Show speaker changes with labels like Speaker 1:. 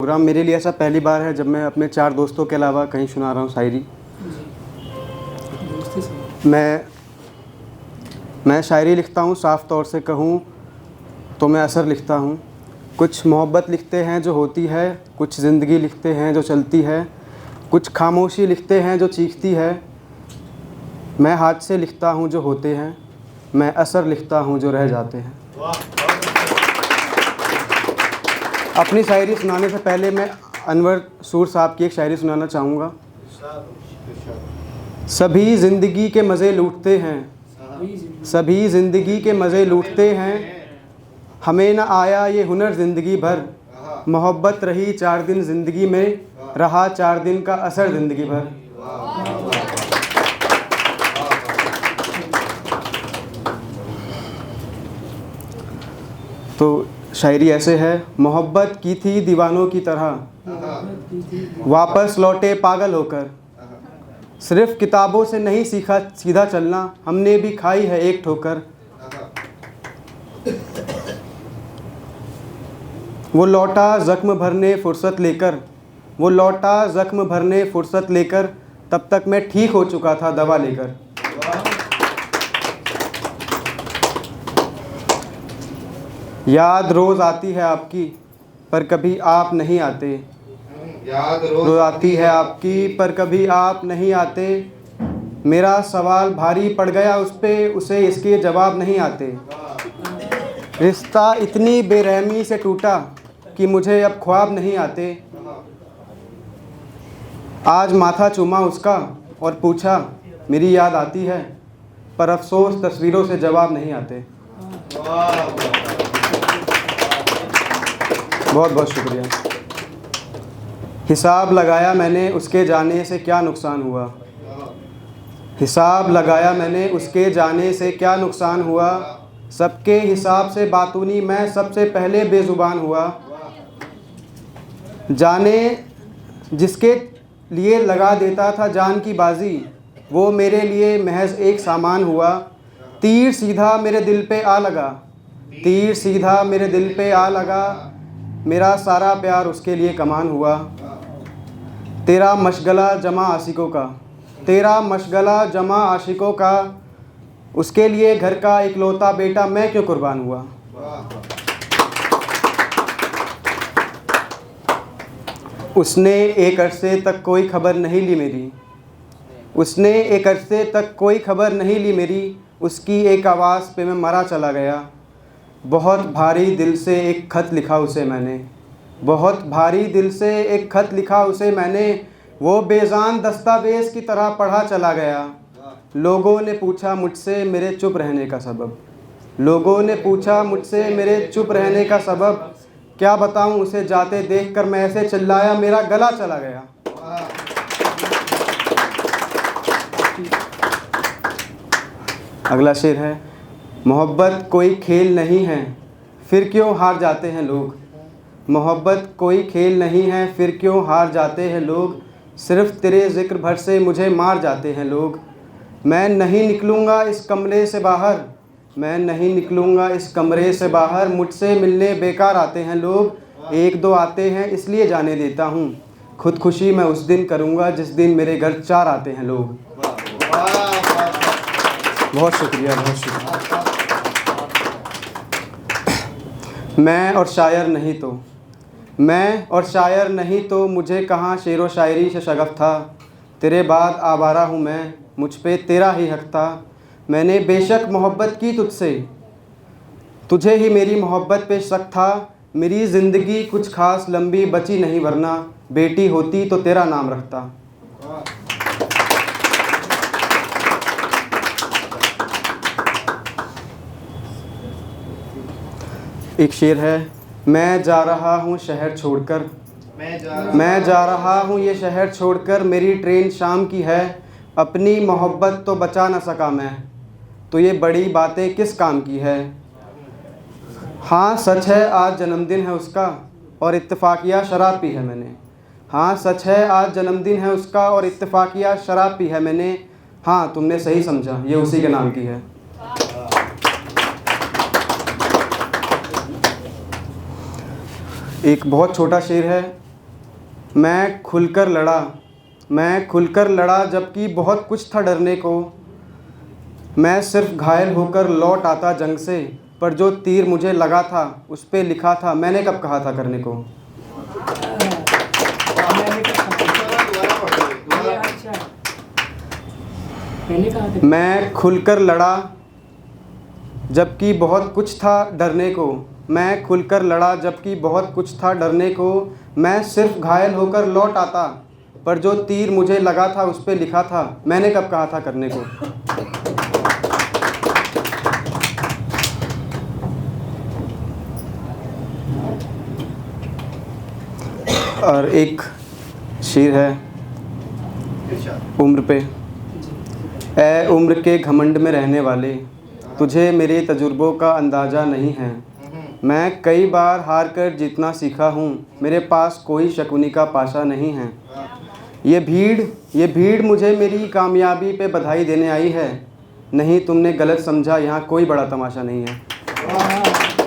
Speaker 1: Programme मेरे लिए ऐसा पहली बार है जब मैं अपने 4 दोस्तों के अलावा कहीं सुना रहा हूँ शायरी। मैं शायरी लिखता हूँ, साफ़ तौर से कहूँ तो मैं असर लिखता हूँ। कुछ मोहब्बत लिखते हैं जो होती है, कुछ ज़िंदगी लिखते हैं जो चलती है, कुछ खामोशी लिखते हैं जो चीखती है। मैं हाथ से लिखता हूँ जो होते हैं, मैं असर लिखता हूँ जो रह जाते हैं। अपनी शायरी सुनाने से पहले मैं अनवर सूर साहब की एक शायरी सुनाना चाहूँगा। सभी ज़िंदगी के मज़े लूटते हैं, सभी ज़िंदगी के मज़े लूटते हैं, हमें न आया ये हुनर ज़िंदगी भर। मोहब्बत रही 4 दिन ज़िंदगी में, रहा 4 दिन का असर ज़िंदगी भर। तो शायरी ऐसे है। मोहब्बत की थी दीवानों की तरह, वापस लौटे पागल होकर। सिर्फ किताबों से नहीं सीखा सीधा चलना, हमने भी खाई है एक ठोकर। वो लौटा ज़ख्म भरने फुर्सत लेकर, वो लौटा ज़ख्म भरने फुर्सत लेकर, तब तक मैं ठीक हो चुका था दवा लेकर। याद रोज़ आती है आपकी पर कभी आप नहीं आते, याद रोज़ आती है आपकी पर कभी आप नहीं आते। मेरा सवाल भारी पड़ गया उस पे, उसे इसके जवाब नहीं आते। रिश्ता इतनी बेरहमी से टूटा कि मुझे अब ख्वाब नहीं आते। आज माथा चूमा उसका और पूछा मेरी याद आती है, पर अफसोस तस्वीरों से जवाब नहीं आते। बहुत बहुत शुक्रिया। हिसाब लगाया मैंने उसके जाने से क्या नुकसान हुआ, हिसाब लगाया मैंने उसके जाने से क्या नुकसान हुआ। सबके हिसाब से बातूनी मैं सबसे पहले बेज़ुबान हुआ। जाने जिसके लिए लगा देता था जान की बाजी, वो मेरे लिए महज एक सामान हुआ। तीर सीधा मेरे दिल पे आ लगा, तीर सीधा मेरे दिल पे आ लगा, मेरा सारा प्यार उसके लिए कमान हुआ। तेरा मशगला जमा आशिकों का, तेरा मशगला जमा आशिकों का, उसके लिए घर का इकलौता बेटा मैं क्यों कुर्बान हुआ। उसने एक अरसे तक कोई खबर नहीं ली मेरी, उसने एक अरसे तक कोई खबर नहीं ली मेरी। उसकी एक आवाज़ पे मैं मरा चला गया। बहुत भारी दिल से एक ख़त लिखा उसे मैंने, बहुत भारी दिल से एक ख़त लिखा उसे मैंने। वो बेजान दस्तावेज़ की तरह पढ़ा चला गया। लोगों ने पूछा मुझसे मेरे चुप रहने का सबब, लोगों ने पूछा मुझसे मेरे चुप रहने का सबब। क्या बताऊं उसे जाते देखकर मैं ऐसे चिल्लाया मेरा गला चला गया। अगला शेर है। मोहब्बत कोई खेल नहीं है, फिर क्यों हार जाते हैं लोग। मोहब्बत कोई खेल नहीं है, फिर क्यों हार जाते हैं लोग। सिर्फ़ तेरे ज़िक्र भर से मुझे मार जाते हैं लोग। मैं नहीं निकलूँगा इस कमरे से बाहर, मैं नहीं निकलूँगा इस कमरे से बाहर। मुझसे मिलने बेकार आते हैं लोग, 1-2 आते हैं इसलिए जाने देता हूँ। खुदकुशी मैं उस दिन करूँगा जिस दिन मेरे घर 4 आते हैं लोग। बहुत शुक्रिया, बहुत शुक्रिया। मैं और शायर नहीं तो, मैं और शायर नहीं तो मुझे कहाँ शेर व शायरी से शगफ़ था। तेरे बाद आवारा हूँ मैं, मुझ पे तेरा ही हक़ था। मैंने बेशक मोहब्बत की तुझसे, तुझे ही मेरी मोहब्बत पे शक था। मेरी ज़िंदगी कुछ ख़ास लंबी बची नहीं, वरना बेटी होती तो तेरा नाम रखता। एक शेर है। मैं जा रहा हूँ शहर छोड़कर, मैं जा रहा हूँ ये शहर छोड़कर। मेरी ट्रेन शाम की है, अपनी मोहब्बत तो बचा न सका मैं, तो ये बड़ी बातें किस काम की है। हाँ सच है आज जन्मदिन है उसका, और इत्तेफाकिया शराब पी है मैंने। हाँ सच है आज जन्मदिन है उसका, और इत्तेफाकिया शराब पी है मैंने। हाँ तुमने सही समझा, ये उसी के नाम की है। एक बहुत छोटा शेर है। मैं खुलकर लड़ा जबकि बहुत कुछ था डरने को। मैं सिर्फ घायल होकर लौट आता जंग से, पर जो तीर मुझे लगा था उस पे लिखा था मैंने कब कहा था करने को। मैं खुलकर लड़ा जबकि बहुत कुछ था डरने को। मैं खुलकर लड़ा जबकि बहुत कुछ था डरने को। मैं सिर्फ घायल होकर लौट आता, पर जो तीर मुझे लगा था उस पे लिखा था मैंने कब कहा था करने को। और एक शेर है उम्र पे। ए उम्र के घमंड में रहने वाले, तुझे मेरे तजुर्बों का अंदाज़ा नहीं है। मैं कई बार हार कर जीतना सीखा हूँ, मेरे पास कोई शकुनी का पाशा नहीं है। ये भीड़ मुझे मेरी कामयाबी पे बधाई देने आई है। नहीं तुमने गलत समझा, यहाँ कोई बड़ा तमाशा नहीं है।